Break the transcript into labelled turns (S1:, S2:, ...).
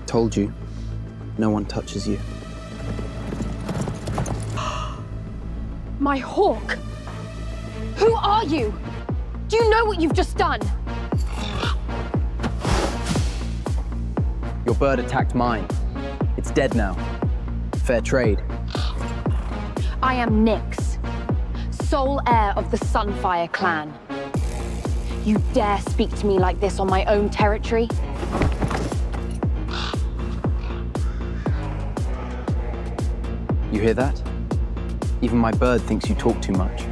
S1: Told you, no one touches you.
S2: My hawk! Who are you? Do you know what you've just done?
S1: Your bird attacked mine. It's dead now. Fair trade.
S2: I am Nyx, sole heir of the Sunfire clan. You dare speak to me like this on my own territory?
S1: You hear that? Even my bird thinks you talk too much.